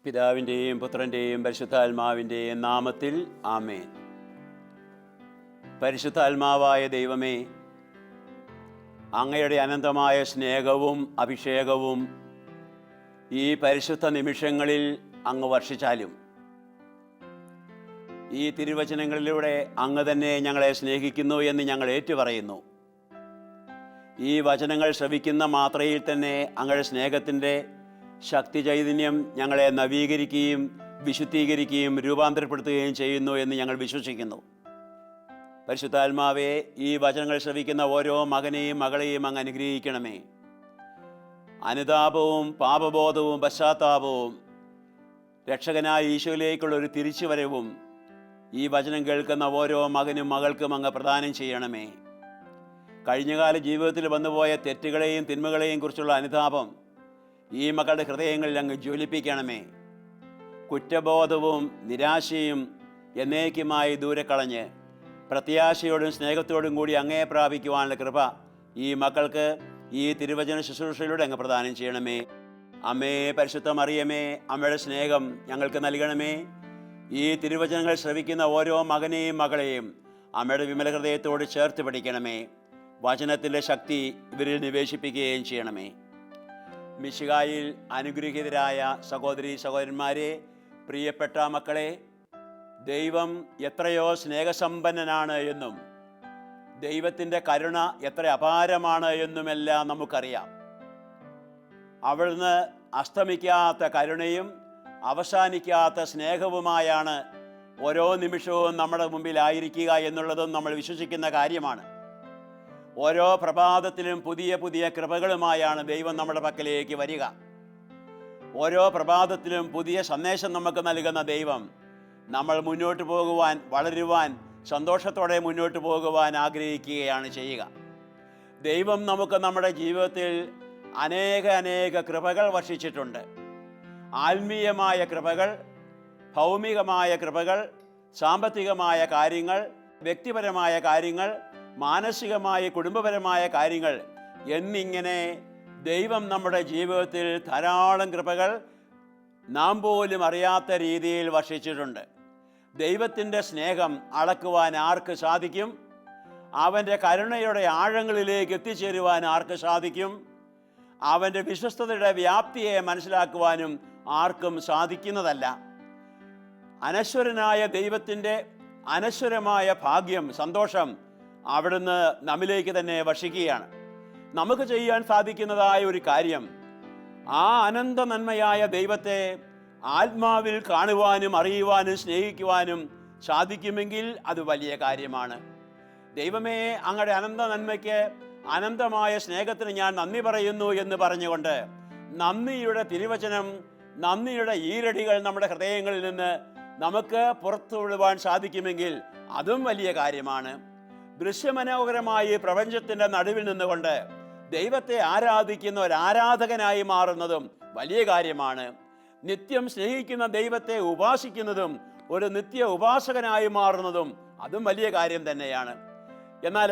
പിതാവിൻ്റെയും പുത്രൻ്റെയും പരിശുദ്ധാത്മാവിൻ്റെയും നാമത്തിൽ ആമേൻ. പരിശുദ്ധാത്മാവായ ദൈവമേ, അങ്ങയുടെ അനന്തമായ സ്നേഹവും അഭിഷേകവും ഈ പരിശുദ്ധ നിമിഷങ്ങളിൽ അങ്ങ് വർഷിച്ചാലും ഈ തിരുവചനങ്ങളിലൂടെ അങ്ങ് തന്നെ ഞങ്ങളെ സ്നേഹിക്കുന്നു എന്ന് ഞങ്ങൾ ഏറ്റുപറയുന്നു. ഈ വചനങ്ങൾ ശ്രവിക്കുന്ന മാത്രയിൽ തന്നെ അങ്ങയുടെ സ്നേഹത്തിൻ്റെ ശക്തി ചൈതന്യം ഞങ്ങളെ നവീകരിക്കുകയും വിശുദ്ധീകരിക്കുകയും രൂപാന്തരപ്പെടുത്തുകയും ചെയ്യുന്നു എന്ന് ഞങ്ങൾ വിശ്വസിക്കുന്നു. പരിശുദ്ധാത്മാവേ, ഈ വചനങ്ങൾ ശ്രവിക്കുന്ന ഓരോ മകനെയും മകളെയും അങ്ങ് അനുഗ്രഹിക്കണമേ. അനുതാപവും പാപബോധവും പശ്ചാത്താപവും രക്ഷകനായ ഈശോയിലേക്കുള്ള ഒരു തിരിച്ചുവരവും ഈ വചനം കേൾക്കുന്ന ഓരോ മകനും മകൾക്കും അങ്ങ് പ്രദാനം ചെയ്യണമേ. കഴിഞ്ഞകാല ജീവിതത്തിൽ വന്നുപോയ തെറ്റുകളെയും തിന്മകളെയും കുറിച്ചുള്ള അനുതാപം ഈ മക്കളുടെ ഹൃദയങ്ങളിൽ അങ്ങ് ജ്വലിപ്പിക്കണമേ. കുറ്റബോധവും നിരാശയും എന്നേക്കുമായി ദൂരെ കളഞ്ഞ് പ്രത്യാശയോടും സ്നേഹത്തോടും കൂടി അങ്ങേ പ്രാപിക്കുവാനുള്ള കൃപ ഈ മക്കൾക്ക് ഈ തിരുവചന ശുശ്രൂഷയിലൂടെ അങ്ങ് പ്രദാനം ചെയ്യണമേ. അമ്മേ, പരിശുദ്ധ മറിയമേ, അമ്മയുടെ സ്നേഹം ഞങ്ങൾക്ക് നൽകണമേ. ഈ തിരുവചനങ്ങൾ ശ്രവിക്കുന്ന ഓരോ മകനെയും മകളെയും അമ്മയുടെ വിമല ഹൃദയത്തോട് ചേർത്ത് പിടിക്കണമേ. വചനത്തിൻ്റെ ശക്തി ഇവരിൽ നിവേശിപ്പിക്കുകയും ചെയ്യണമേ. മിശിഹായിൽ അനുഗ്രഹീതരായ സഹോദരീ സഹോദരന്മാരെ, പ്രിയപ്പെട്ട മക്കളെ, ദൈവം എത്രയോ സ്നേഹസമ്പന്നനാണ് എന്നും ദൈവത്തിൻ്റെ കരുണ എത്ര അപാരമാണ് എന്നുമെല്ലാം നമുക്കറിയാം. അവിടുന്ന് അസ്തമിക്കാത്ത കരുണയും അവസാനിക്കാത്ത സ്നേഹവുമായാണ് ഓരോ നിമിഷവും നമ്മുടെ മുമ്പിലായിരിക്കുക എന്നുള്ളതും നമ്മൾ വിശ്വസിക്കുന്ന കാര്യമാണ്. ഓരോ പ്രഭാതത്തിലും പുതിയ പുതിയ കൃപകളുമായാണ് ദൈവം നമ്മുടെ പക്കലേക്ക് വരിക. ഓരോ പ്രഭാതത്തിലും പുതിയ സന്ദേശം നമുക്ക് നൽകുന്ന ദൈവം നമ്മൾ മുന്നോട്ട് പോകുവാൻ, വളരുവാൻ, സന്തോഷത്തോടെ മുന്നോട്ട് പോകുവാൻ ആഗ്രഹിക്കുകയാണ് ചെയ്യുക. ദൈവം നമുക്ക് നമ്മുടെ ജീവിതത്തിൽ അനേക കൃപകൾ വർഷിച്ചിട്ടുണ്ട്. ആത്മീയമായ കൃപകൾ, ഭൗമികമായ കൃപകൾ, സാമ്പത്തികമായ കാര്യങ്ങൾ, വ്യക്തിപരമായ കാര്യങ്ങൾ, മാനസികമായ കുടുംബപരമായ കാര്യങ്ങൾ എന്നിങ്ങനെ ദൈവം നമ്മുടെ ജീവിതത്തിൽ ധാരാളം കൃപകൾ നാം പോലും അറിയാത്ത രീതിയിൽ വർഷിച്ചിട്ടുണ്ട്. ദൈവത്തിൻ്റെ സ്നേഹം അളക്കുവാൻ ആർക്ക് സാധിക്കും? അവൻ്റെ കരുണയുടെ ആഴങ്ങളിലേക്ക് എത്തിച്ചേരുവാൻ ആർക്ക് സാധിക്കും? അവൻ്റെ വിശ്വസ്തതയുടെ വ്യാപ്തിയെ മനസ്സിലാക്കുവാനും ആർക്കും സാധിക്കുന്നതല്ല. അനശ്വരനായ ദൈവത്തിൻ്റെ അനശ്വരമായ ഭാഗ്യം, സന്തോഷം അവിടുന്ന് നമ്മിലേക്ക് തന്നെ വർഷിക്കുകയാണ്. നമുക്ക് ചെയ്യാൻ സാധിക്കുന്നതായ ഒരു കാര്യം, ആ അനന്ത നന്മയായ ദൈവത്തെ ആത്മാവിൽ കാണുവാനും അറിയുവാനും സ്നേഹിക്കുവാനും സാധിക്കുമെങ്കിൽ അത് വലിയ കാര്യമാണ്. ദൈവമേ, അങ്ങയുടെ അനന്ത നന്മയ്ക്ക്, അനന്തമായ സ്നേഹത്തിന് ഞാൻ നന്ദി പറയുന്നു എന്ന് പറഞ്ഞുകൊണ്ട് നന്ദിയുടെ തിരുവചനം, നന്ദിയുടെ ഈരടികൾ നമ്മുടെ ഹൃദയങ്ങളിൽ നിന്ന് നമുക്ക് പുറത്തു വിടുവാൻ സാധിക്കുമെങ്കിൽ അതും വലിയ കാര്യമാണ്. ദൃശ്യമനോഹരമായി പ്രപഞ്ചത്തിൻ്റെ നടുവിൽ നിന്നുകൊണ്ട് ദൈവത്തെ ആരാധിക്കുന്ന ഒരു ആരാധകനായി മാറുന്നതും വലിയ കാര്യമാണ്. നിത്യം സ്നേഹിക്കുന്ന ദൈവത്തെ ഉപാസിക്കുന്നതും ഒരു നിത്യ ഉപാസകനായി മാറുന്നതും അതും വലിയ കാര്യം തന്നെയാണ്. എന്നാൽ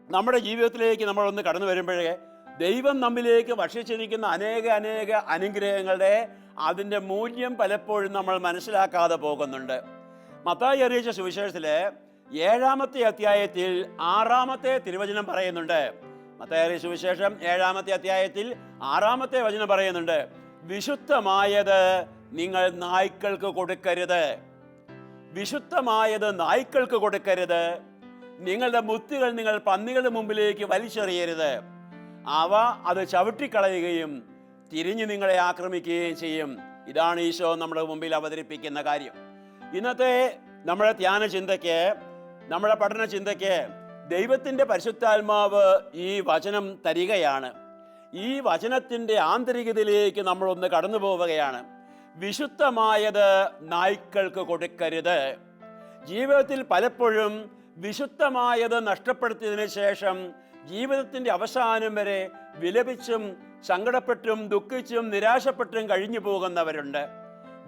നമ്മുടെ ജീവിതത്തിലേക്ക് നമ്മളൊന്ന് കടന്നു വരുമ്പോഴേ ദൈവം നമ്മിലേക്ക് വർഷിച്ചിരിക്കുന്ന അനേക അനുഗ്രഹങ്ങളുടെ അതിൻ്റെ മൂല്യം പലപ്പോഴും നമ്മൾ മനസ്സിലാക്കാതെ പോകുന്നുണ്ട്. മത്തായി അറിയിച്ച സുവിശേഷത്തിലെ 7-ാമത്തെ അധ്യായത്തിൽ 6-ാമത്തെ തിരുവചനം പറയുന്നുണ്ട്. മത്തായി അറിയിച്ച സുവിശേഷം 7-ാമത്തെ അധ്യായത്തിൽ 6-ാമത്തെ വചനം പറയുന്നുണ്ട്, വിശുദ്ധമായത് നിങ്ങൾ നായ്ക്കൾക്ക് കൊടുക്കരുത്. വിശുദ്ധമായത് നായ്ക്കൾക്ക് കൊടുക്കരുത്. നിങ്ങളുടെ മുത്തുകൾ നിങ്ങൾ പന്നികളുടെ മുമ്പിലേക്ക് വലിച്ചെറിയരുത്. അവ അത് ചവിട്ടിക്കളയുകയും തിരിഞ്ഞ് നിങ്ങളെ ആക്രമിക്കുകയും ചെയ്യും. ഇതാണ് ഈശോ നമ്മുടെ മുമ്പിൽ അവതരിപ്പിക്കുന്ന കാര്യം. ഇന്നത്തെ നമ്മുടെ ധ്യാന ചിന്തയ്ക്ക്, നമ്മുടെ പഠന ചിന്തയ്ക്ക് ദൈവത്തിൻ്റെ പരിശുദ്ധാത്മാവ് ഈ വചനം തരികയാണ്. ഈ വചനത്തിൻ്റെ ആന്തരികതയിലേക്ക് നമ്മളൊന്ന് കടന്നു പോവുകയാണ്. വിശുദ്ധമായത് നായ്ക്കൾക്ക് കൊടുക്കരുത്. ജീവിതത്തിൽ പലപ്പോഴും വിശുദ്ധമായത് നഷ്ടപ്പെടുത്തിയതിന് ശേഷം ജീവിതത്തിൻ്റെ അവസാനം വരെ വിലപിച്ചും സങ്കടപ്പെട്ടും ദുഃഖിച്ചും നിരാശപ്പെട്ടും കഴിഞ്ഞു പോകുന്നവരുണ്ട്.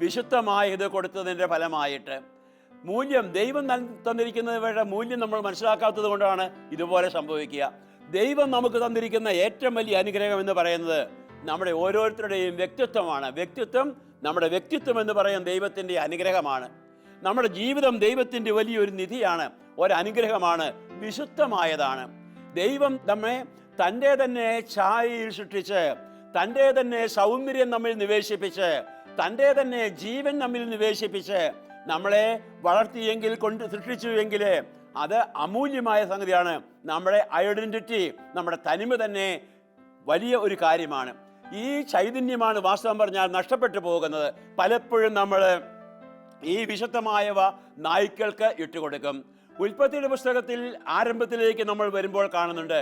വിശുദ്ധമായത് കൊടുത്തതിൻ്റെ ഫലമായിട്ട് മൂല്യം, ദൈവം തന്നിരിക്കുന്നവരുടെ മൂല്യം നമ്മൾ മനസ്സിലാക്കാത്തത് കൊണ്ടാണ് ഇതുപോലെ സംഭവിക്കുക. ദൈവം നമുക്ക് തന്നിരിക്കുന്ന ഏറ്റവും വലിയ അനുഗ്രഹം എന്ന് പറയുന്നത് നമ്മുടെ ഓരോരുത്തരുടെയും വ്യക്തിത്വമാണ്. വ്യക്തിത്വം നമ്മുടെ വ്യക്തിത്വം എന്ന് പറയുന്നത് ദൈവത്തിൻ്റെ അനുഗ്രഹമാണ്. നമ്മുടെ ജീവിതം ദൈവത്തിൻ്റെ വലിയൊരു നിധിയാണ്, ഒരനുഗ്രഹമാണ്, വിശുദ്ധമായതാണ്. ദൈവം നമ്മെ തൻ്റെ തന്നെ ഛായയിൽ സൃഷ്ടിച്ച്, തൻ്റെ തന്നെ സൗന്ദര്യം നമ്മിൽ നിവേശിപ്പിച്ച്, തൻ്റെ തന്നെ ജീവൻ നമ്മിൽ നിവേശിപ്പിച്ച് നമ്മളെ വളർത്തിയെങ്കിൽ, കൊണ്ട് സൃഷ്ടിച്ചുവെങ്കിൽ അത് അമൂല്യമായ സംഗതിയാണ്. നമ്മുടെ ഐഡന്റിറ്റി, നമ്മുടെ തനിമ തന്നെ വലിയ ഒരു കാര്യമാണ്. ഈ ചൈതന്യമാണ് വാസ്തവം പറഞ്ഞാൽ നഷ്ടപ്പെട്ടു പോകുന്നത്. പലപ്പോഴും നമ്മൾ ഈ വിശുദ്ധമായവ നായ്ക്കൾക്ക് ഇട്ടുകൊടുക്കും. ഉൽപ്പത്തിയുടെ പുസ്തകത്തിൽ ആരംഭത്തിലേക്ക് നമ്മൾ വരുമ്പോൾ കാണുന്നുണ്ട്,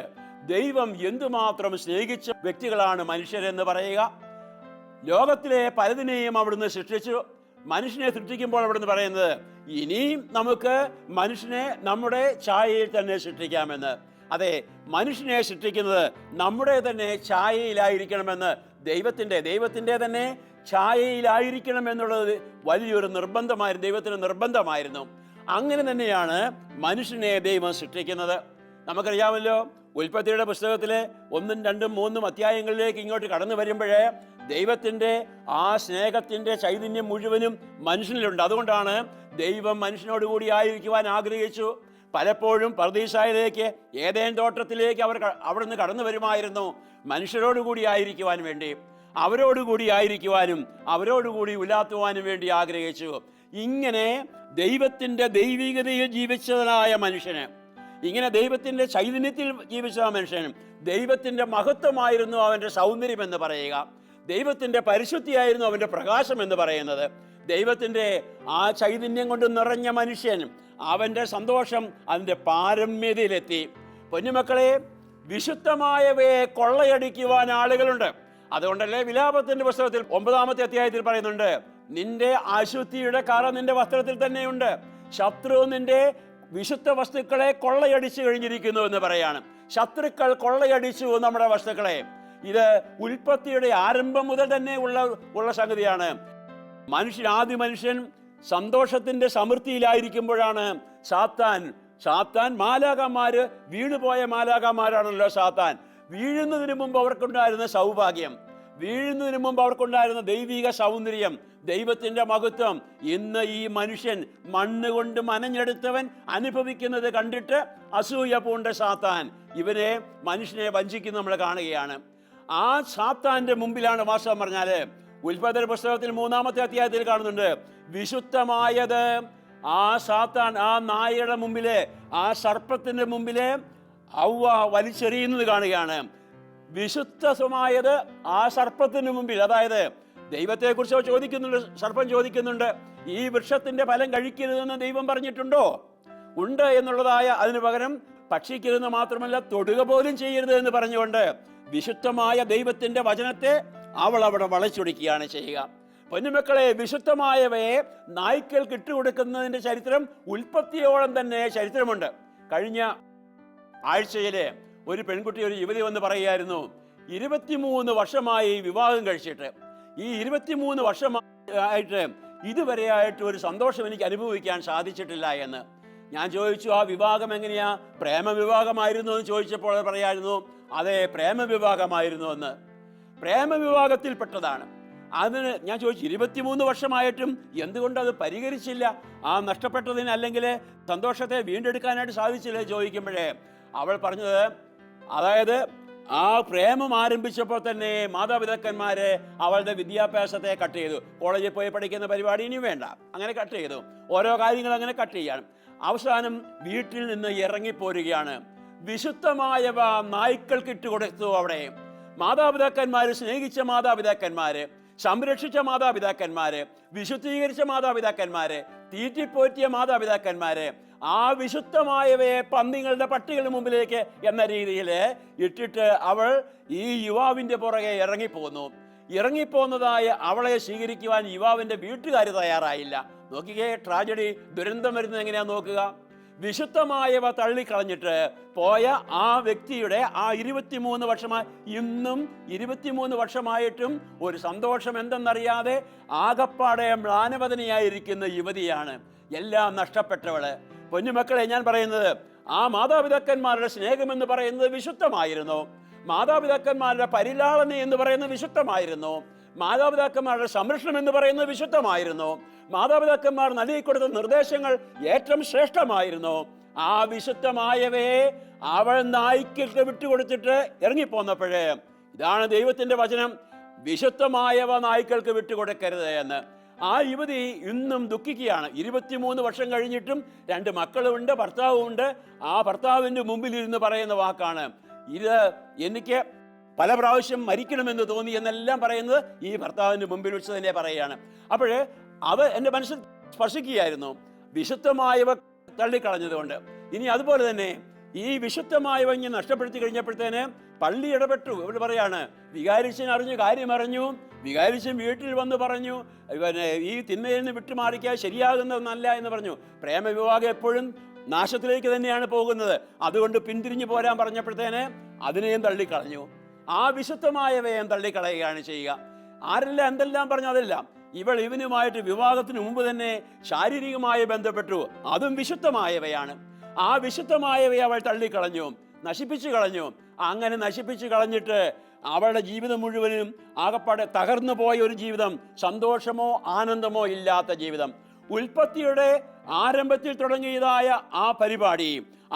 ദൈവം എന്തുമാത്രം സ്നേഹിച്ച വ്യക്തികളാണ് മനുഷ്യരെന്ന് പറയുക. ലോകത്തിലെ പലതിനെയും അവിടുന്ന് സൃഷ്ടിച്ചു. മനുഷ്യനെ സൃഷ്ടിക്കുമ്പോൾ അവിടുന്ന് പറയുന്നത്, ഇനിയും നമുക്ക് മനുഷ്യനെ നമ്മുടെ ഛായയിൽ തന്നെ സൃഷ്ടിക്കാമെന്ന്. അതെ, മനുഷ്യനെ സൃഷ്ടിക്കുന്നത് നമ്മുടെ തന്നെ ഛായയിലായിരിക്കണമെന്ന്, ദൈവത്തിൻ്റെ തന്നെ ഛായയിലായിരിക്കണം എന്നുള്ളത് വലിയൊരു നിർബന്ധമായിരുന്നു, ദൈവത്തിന് നിർബന്ധമായിരുന്നു. അങ്ങനെ തന്നെയാണ് മനുഷ്യനെ ദൈവം സൃഷ്ടിക്കുന്നത്. നമുക്കറിയാമല്ലോ, ഉൽപ്പത്തിയുടെ പുസ്തകത്തിലെ 1, 2, 3 അധ്യായങ്ങളിലേക്ക് ഇങ്ങോട്ട് കടന്നു വരുമ്പോഴേ ദൈവത്തിൻ്റെ ആ സ്നേഹത്തിൻ്റെ ചൈതന്യം മുഴുവനും മനുഷ്യനിലുണ്ട്. അതുകൊണ്ടാണ് ദൈവം മനുഷ്യനോടുകൂടി ആയിരിക്കുവാൻ ആഗ്രഹിച്ചു. പലപ്പോഴും പർദീസായിലേക്ക്, ഏദേൻ തോട്ടത്തിലേക്ക് അവിടുന്ന് കടന്നു വരുമായിരുന്നു മനുഷ്യരോടുകൂടി ആയിരിക്കുവാൻ വേണ്ടി, അവരോടുകൂടി ആയിരിക്കുവാനും അവരോടുകൂടി ഉലാത്തുവാനും വേണ്ടി ആഗ്രഹിച്ചു. ഇങ്ങനെ ദൈവത്തിൻ്റെ ദൈവികതയിൽ ജീവിച്ചതായ മനുഷ്യന്, ഇങ്ങനെ ദൈവത്തിൻ്റെ ചൈതന്യത്തിൽ ജീവിച്ച മനുഷ്യൻ, ദൈവത്തിൻ്റെ മഹത്വമായിരുന്നു അവൻ്റെ സൗന്ദര്യം എന്ന് പറയുക, ദൈവത്തിൻ്റെ പരിശുദ്ധിയായിരുന്നു അവൻ്റെ പ്രകാശം എന്ന് പറയുന്നത്. ദൈവത്തിൻ്റെ ആ ചൈതന്യം കൊണ്ട് നിറഞ്ഞ മനുഷ്യൻ, അവൻ്റെ സന്തോഷം അതിൻ്റെ പാരമ്യതയിലെത്തി. പൊന്നുമക്കളെ, വിശുദ്ധമായവയെ കൊള്ളയടിക്കുവാൻ ആളുകളുണ്ട്. അതുകൊണ്ടല്ലേ വിലാപത്തിൻ്റെ പുസ്തകത്തിൽ 9-ാമത്തെ അധ്യായത്തിൽ പറയുന്നുണ്ട്, നിന്റെ അശുദ്ധിയുടെ കറ നിന്റെ വസ്ത്രത്തിൽ തന്നെയുണ്ട്, ശത്രു നിന്റെ വിശുദ്ധ വസ്തുക്കളെ കൊള്ളയടിച്ചു കഴിഞ്ഞിരിക്കുന്നു എന്ന് പറയാണ്. ശത്രുക്കൾ കൊള്ളയടിച്ചു നമ്മുടെ വസ്തുക്കളെ. ഇത് ഉൽപ്പത്തിയുടെ ആരംഭം മുതൽ തന്നെ ഉള്ള സംഗതിയാണ്. ആദ്യ മനുഷ്യൻ സന്തോഷത്തിന്റെ സമൃദ്ധിയിലായിരിക്കുമ്പോഴാണ് സാത്താൻ മാലാഖമാര്, വീണുപോയ മാലാഖമാരാണല്ലോ സാത്താൻ. വീഴുന്നതിന് മുമ്പ് അവർക്കുണ്ടായിരുന്ന സൗഭാഗ്യം, വീഴുന്നതിന് മുമ്പ് അവർക്കുണ്ടായിരുന്ന ദൈവിക സൗന്ദര്യം, ദൈവത്തിന്റെ മഹത്വം, ഇന്ന് ഈ മനുഷ്യൻ മണ്ണുകൊണ്ട് മനഞ്ഞെടുത്തവൻ അനുഭവിക്കുന്നത് കണ്ടിട്ട് അസൂയ പൂണ്ട സാത്താൻ ഇവനെ, മനുഷ്യനെ വഞ്ചിക്കുന്നത് നമ്മൾ കാണുകയാണ്. ആ സാത്താന്റെ മുമ്പിലാണ് വാസ്തവം പറഞ്ഞാല് ഉൽപ്പത്തി പുസ്തകത്തിൽ 3-ാമത്തെ അധ്യായത്തിൽ കാണുന്നുണ്ട്, വിശുദ്ധമായത് ആ സാത്താൻ, ആ നായയുടെ മുമ്പിലെ, ആ സർപ്പത്തിന്റെ മുമ്പിലെ ഔവ വലിച്ചെറിയുന്നത് കാണുകയാണ്. വിശുദ്ധമായത് ആ സർപ്പത്തിന് മുമ്പിൽ, അതായത് ദൈവത്തെക്കുറിച്ച് ചോദിക്കുന്നുണ്ട്, സർപ്പം ചോദിക്കുന്നുണ്ട്, ഈ വൃക്ഷത്തിന്റെ ഫലം കഴിക്കരുതെന്ന് ദൈവം പറഞ്ഞിട്ടുണ്ടോ? ഉണ്ട് എന്നുള്ളതായ, അതിനു പകരം ഭക്ഷിക്കരുതെന്ന് മാത്രമല്ല തൊടുക പോലും ചെയ്യരുത് എന്ന് പറഞ്ഞുകൊണ്ട് വിശുദ്ധമായ ദൈവത്തിന്റെ വചനത്തെ അവൾ അവിടെ വളച്ചൊടിക്കുകയാണ് ചെയ്യുക. പൊന്നുമക്കളെ, വിശുദ്ധമായവയെ നായ്ക്കൾക്ക് ഇട്ടുകൊടുക്കുന്നതിന്റെ ചരിത്രം ഉൽപ്പത്തിയോളം തന്നെ ചരിത്രമുണ്ട്. കഴിഞ്ഞ ആഴ്ചയിലെ ഒരു പെൺകുട്ടി, ഒരു യുവതി വന്ന് പറയുകയായിരുന്നു, 23 വർഷമായി വിവാഹം കഴിച്ചിട്ട്, ഈ 23 വർഷമായിട്ട് ഇതുവരെയായിട്ട് ഒരു സന്തോഷം എനിക്ക് അനുഭവിക്കാൻ സാധിച്ചിട്ടില്ല എന്ന്. ഞാൻ ചോദിച്ചു, ആ വിവാഹം എങ്ങനെയാ, പ്രേമവിവാഹമായിരുന്നു എന്ന് ചോദിച്ചപ്പോൾ പറയായിരുന്നു, അതെ, പ്രേമവിവാഹമായിരുന്നു എന്ന്. പ്രേമവിവാഹത്തിൽപ്പെട്ടതാണ്. അതിന് ഞാൻ ചോദിച്ചു, 23 വർഷമായിട്ടും എന്തുകൊണ്ട് അത് പരിഹരിച്ചില്ല, ആ നഷ്ടപ്പെട്ടതിന് അല്ലെങ്കിൽ സന്തോഷത്തെ വീണ്ടെടുക്കാനായിട്ട് സാധിച്ചില്ല ചോദിക്കുമ്പോഴേ അവൾ പറഞ്ഞത്, അതായത് ആ പ്രേമം ആരംഭിച്ചപ്പോൾ തന്നെ മാതാപിതാക്കന്മാരെ അവളുടെ വിദ്യാഭ്യാസത്തെ കട്ട് ചെയ്തു. കോളേജിൽ പോയി പഠിക്കുന്ന പരിപാടി ഇനി വേണ്ട, അങ്ങനെ കട്ട് ചെയ്തു. ഓരോ കാര്യങ്ങൾ അങ്ങനെ കട്ട് ചെയ്യാണ്. അവസാനം വീട്ടിൽ നിന്ന് ഇറങ്ങിപ്പോരുകയാണ്. വിശുദ്ധമായവ നായ്ക്കൾക്ക് ഇട്ടുകൊടുത്തു. അവിടെ മാതാപിതാക്കന്മാര്, സ്നേഹിച്ച മാതാപിതാക്കന്മാര്, സംരക്ഷിച്ച മാതാപിതാക്കന്മാര്, വിശുദ്ധീകരിച്ച മാതാപിതാക്കന്മാര്, തീറ്റിപ്പോറ്റിയ മാതാപിതാക്കന്മാര് ആ വിശുദ്ധമായവയെ പന്നികളുടെ പട്ടികളുടെ മുമ്പിലേക്ക് എന്ന രീതിയിൽ ഇട്ടിട്ട് അവൾ ഈ യുവാവിന്റെ പുറകെ ഇറങ്ങിപ്പോന്നതായ അവളെ സ്വീകരിക്കുവാൻ യുവാവിന്റെ വീട്ടുകാർ തയ്യാറായില്ല. നോക്കിക്കേ, ട്രാജഡി, ദുരന്തം വരുന്നത് എങ്ങനെയാ നോക്കുക. വിശുദ്ധമായവ തള്ളിക്കളഞ്ഞിട്ട് പോയ ആ വ്യക്തിയുടെ ആ 23 വർഷമായി, ഇന്നും 23 വർഷമായിട്ടും ഒരു സന്തോഷം എന്തെന്നറിയാതെ ആകപ്പാടെ മ്ലാനവദനയായിരിക്കുന്ന യുവതിയാണ്, എല്ലാം നഷ്ടപ്പെട്ടവള്. പൊന്നുമക്കളെ, ഞാൻ പറയുന്നത്, ആ മാതാപിതാക്കന്മാരുടെ സ്നേഹം എന്ന് പറയുന്നത് വിശുദ്ധമായിരുന്നു, മാതാപിതാക്കന്മാരുടെ പരിലാളന എന്ന് പറയുന്നത് വിശുദ്ധമായിരുന്നു, മാതാപിതാക്കന്മാരുടെ സംരക്ഷണം എന്ന് പറയുന്നത് വിശുദ്ധമായിരുന്നു. മാതാപിതാക്കന്മാർ നൽകി കൊടുത്ത നിർദ്ദേശങ്ങൾ ഏറ്റവും ശ്രേഷ്ഠമായിരുന്നു. ആ വിശുദ്ധമായവയെ അവൾ നായ്ക്കൾക്ക് വിട്ടുകൊടുത്തിട്ട് ഇറങ്ങിപ്പോന്നപ്പോഴേ, ഇതാണ് ദൈവത്തിന്റെ വചനം, വിശുദ്ധമായവ നായ്ക്കൾക്ക് വിട്ടുകൊടുക്കരുത് എന്ന്. ആ യുവതി ഇന്നും ദുഃഖിക്കുകയാണ്. 23 വർഷം കഴിഞ്ഞിട്ടും 2 മക്കളുമുണ്ട്, ഭർത്താവുമുണ്ട്. ആ ഭർത്താവിൻ്റെ മുമ്പിലിരുന്ന് പറയുന്ന വാക്കാണ്, ഇത് എനിക്ക് പല പ്രാവശ്യം മരിക്കണമെന്ന് തോന്നി എന്നെല്ലാം പറയുന്നത് ഈ ഭർത്താവിൻ്റെ മുമ്പിൽ വെച്ച് തന്നെ പറയുകയാണ്. അപ്പോഴേ അത് എൻ്റെ മനസ്സിൽ സ്പർശിക്കുകയായിരുന്നു, വിശുദ്ധമായവ തള്ളിക്കളഞ്ഞതുകൊണ്ട്. ഇനി അതുപോലെ തന്നെ ഈ വിശുദ്ധമായവ ഇങ്ങനെ നഷ്ടപ്പെടുത്തി കഴിഞ്ഞപ്പോഴത്തേന് പള്ളി ഇടപെട്ടു. ഇവിടെ പറയാണ്, വികാരിച്ചൻ അറിഞ്ഞു, കാര്യം അറിഞ്ഞു, വികാരിച്ചൻ വീട്ടിൽ വന്ന് പറഞ്ഞു, പിന്നെ ഈ തിന്മയിൽ നിന്ന് വിട്ടുമാറിക്കാൻ ശരിയാകുന്നതെന്നല്ല എന്ന് പറഞ്ഞു. പ്രേമവിവാഹം എപ്പോഴും നാശത്തിലേക്ക് തന്നെയാണ് പോകുന്നത്. അതുകൊണ്ട് പിന്തിരിഞ്ഞു പോരാൻ പറഞ്ഞപ്പോഴത്തേന് അതിനെയും തള്ളിക്കളഞ്ഞു. ആ വിശുദ്ധമായവയും തള്ളിക്കളയുകയാണ് ചെയ്യുക. ആരെല്ലാം എന്തെല്ലാം പറഞ്ഞു അതെല്ലാം. ഇവനുമായിട്ട് വിവാഹത്തിന് മുമ്പ് തന്നെ ശാരീരികമായി ബന്ധപ്പെട്ടു, അതും വിശുദ്ധമായവയാണ്. ആ വിശുദ്ധമായവയെ അവൾ തള്ളിക്കളഞ്ഞു, നശിപ്പിച്ചു കളഞ്ഞു. അങ്ങനെ നശിപ്പിച്ചു കളഞ്ഞിട്ട് അവളുടെ ജീവിതം മുഴുവനും ആകപ്പാടെ തകർന്നു പോയ ഒരു ജീവിതം, സന്തോഷമോ ആനന്ദമോ ഇല്ലാത്ത ജീവിതം. ഉൽപ്പത്തിയുടെ ആരംഭത്തിൽ തുടങ്ങിയതായ ആ പരിപാടി